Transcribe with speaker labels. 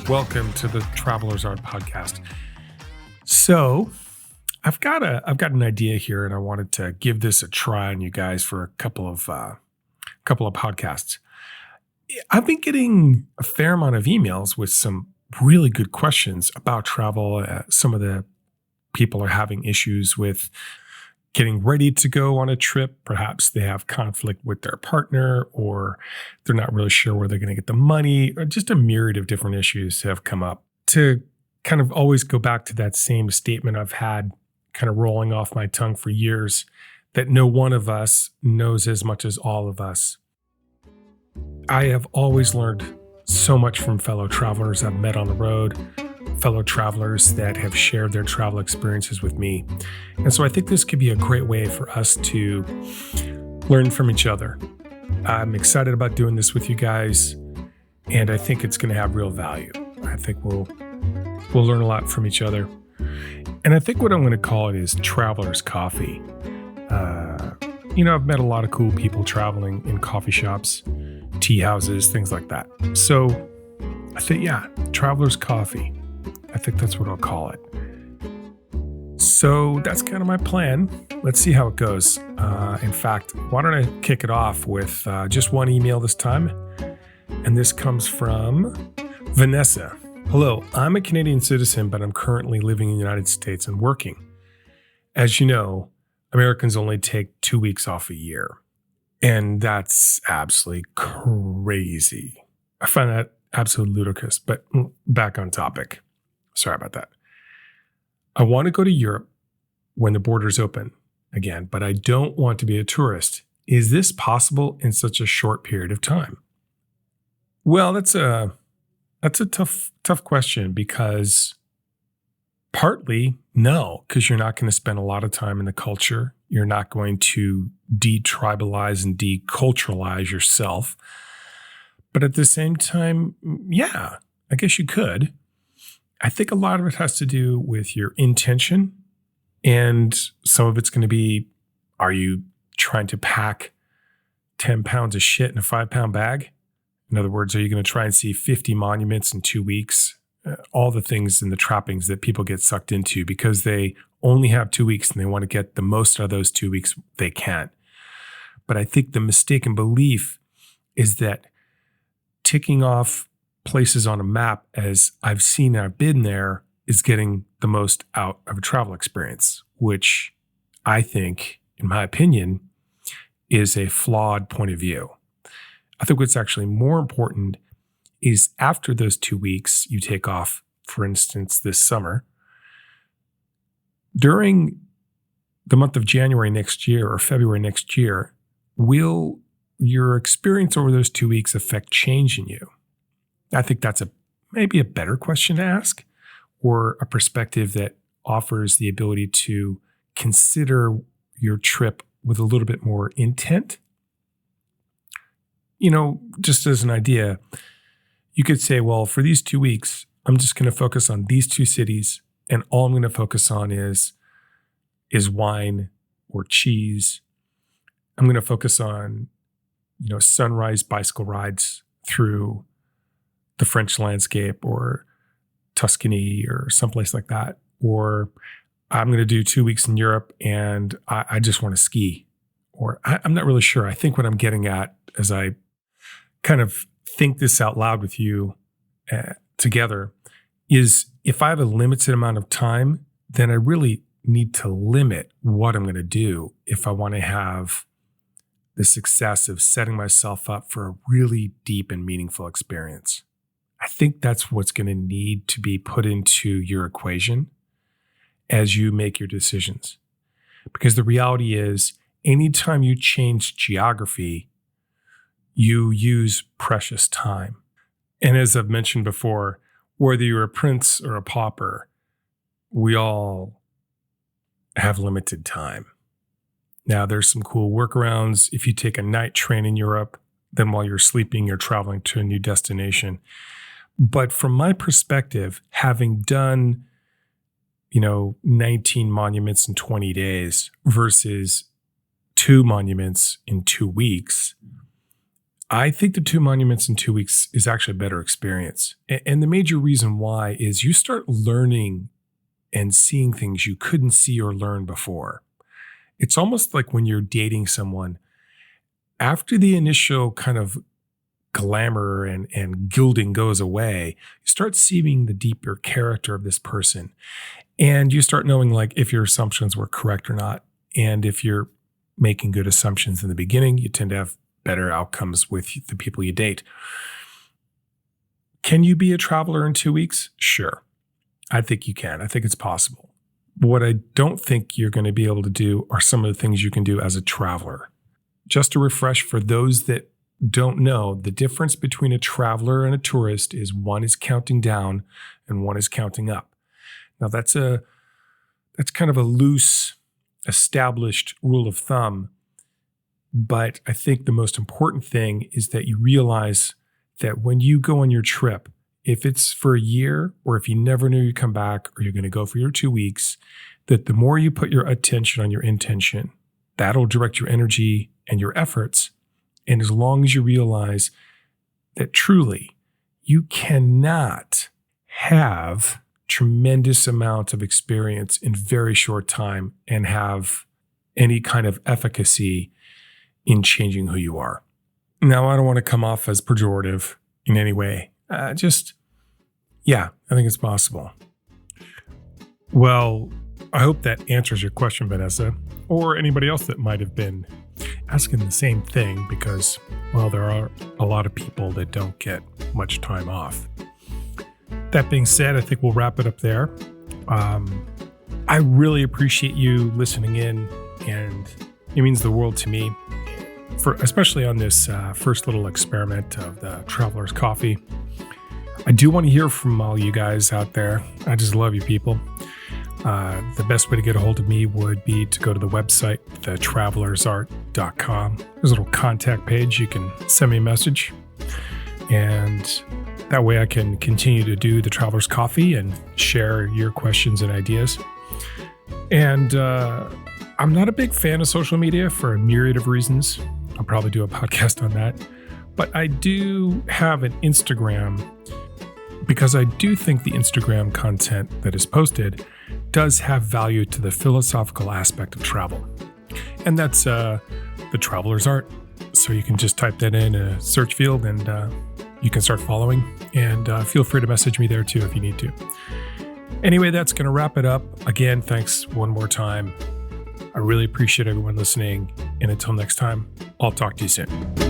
Speaker 1: Welcome to the Traveler's Art Podcast. So, I've got an idea here, and I wanted to give this a try on you guys for a couple of podcasts. I've been getting a fair amount of emails with some really good questions about travel. Some of the people are having issues with getting ready to go on a trip. Perhaps they have conflict with their partner, or they're not really sure where they're going to get the money, or just a myriad of different issues have come up. To kind of always go back to that same statement I've had kind of rolling off my tongue for years, that no one of us knows as much as all of us. I have always learned so much from fellow travelers I've met on the road, fellow travelers that have shared their travel experiences with me. And so I think this could be a great way for us to learn from each other. I'm excited about doing this with you guys, and I think it's going to have real value. I think we'll learn a lot from each other. And I think what I'm going to call it is Traveler's Coffee. I've met a lot of cool people traveling in coffee shops, tea houses, things like that. So I think, Traveler's Coffee. I think that's what I'll call it. So that's kind of my plan. Let's see how it goes. In fact, why don't I kick it off with just one email this time? And this comes from Vanessa. Hello, I'm a Canadian citizen, but I'm currently living in the United States and working. As you know, Americans only take 2 weeks off a year. And that's absolutely crazy. I find that absolutely ludicrous, but back on topic. Sorry about that. I want to go to Europe when the borders open again, but I don't want to be a tourist. Is this possible in such a short period of time? Well, that's a tough question, because partly no, because you're not going to spend a lot of time in the culture. You're not going to detribalize and deculturalize yourself. But at the same time, yeah, I guess you could. I think a lot of it has to do with your intention, and some of it's going to be, are you trying to pack 10 pounds of shit in a 5-pound bag? In other words, are you going to try and see 50 monuments in 2 weeks? All the things and the trappings that people get sucked into because they only have 2 weeks and they want to get the most out of those 2 weeks they can. But I think the mistaken belief is that ticking off places on a map, as I've seen and I've been there, is getting the most out of a travel experience, which I think, in my opinion, is a flawed point of view. I think what's actually more important is after those 2 weeks you take off, for instance, this summer, during the month of January next year or February next year, will your experience over those 2 weeks affect change in you? I think that's maybe a better question to ask, or a perspective that offers the ability to consider your trip with a little bit more intent. Just as an idea, you could say, well, for these 2 weeks, I'm just going to focus on these two cities, and all I'm going to focus on is wine or cheese. I'm going to focus on, sunrise bicycle rides through the French landscape or Tuscany or someplace like that. Or I'm going to do 2 weeks in Europe and I just want to ski. Or I'm not really sure. I think what I'm getting at as I kind of think this out loud with you together is, if I have a limited amount of time, then I really need to limit what I'm going to do if I want to have the success of setting myself up for a really deep and meaningful experience. I think that's what's going to need to be put into your equation as you make your decisions. Because the reality is, anytime you change geography, you use precious time. And as I've mentioned before, whether you're a prince or a pauper, we all have limited time. Now, there's some cool workarounds. If you take a night train in Europe, then while you're sleeping, you're traveling to a new destination. But from my perspective, having done, 19 monuments in 20 days versus 2 monuments in 2 weeks, I think the two monuments in 2 weeks is actually a better experience. And the major reason why is you start learning and seeing things you couldn't see or learn before. It's almost like when you're dating someone, after the initial kind of glamour and gilding goes away, you start seeing the deeper character of this person. And you start knowing like if your assumptions were correct or not. And if you're making good assumptions in the beginning, you tend to have better outcomes with the people you date. Can you be a traveler in 2 weeks? Sure. I think you can. I think it's possible. What I don't think you're going to be able to do are some of the things you can do as a traveler. Just to refresh for those that don't know, the difference between a traveler and a tourist is one is counting down and one is counting up. Now that's kind of a loose, established rule of thumb. But I think the most important thing is that you realize that when you go on your trip, if it's for a year or if you never knew you'd come back or you're going to go for your 2 weeks, that the more you put your attention on your intention, that'll direct your energy and your efforts. And as long as you realize that truly you cannot have tremendous amounts of experience in very short time and have any kind of efficacy in changing who you are. Now, I don't want to come off as pejorative in any way. I think it's possible. Well, I hope that answers your question, Vanessa, or anybody else that might have been asking the same thing because, well, there are a lot of people that don't get much time off. That being said, I think we'll wrap it up there. I really appreciate you listening in, and it means the world to me. Especially on this first little experiment of the Traveler's Coffee. I do want to hear from all you guys out there. I just love you people. The best way to get a hold of me would be to go to the website, thetravelersart.com. There's a little contact page. You can send me a message. And that way I can continue to do the Traveler's Coffee and share your questions and ideas. And I'm not a big fan of social media for a myriad of reasons. I'll probably do a podcast on that. But I do have an Instagram because I do think the Instagram content that is posted does have value to the philosophical aspect of travel. And that's the Traveler's Art. So you can just type that in a search field and you can start following. And feel free to message me there too if you need to. Anyway, that's going to wrap it up. Again, thanks one more time. I really appreciate everyone listening. And until next time, I'll talk to you soon.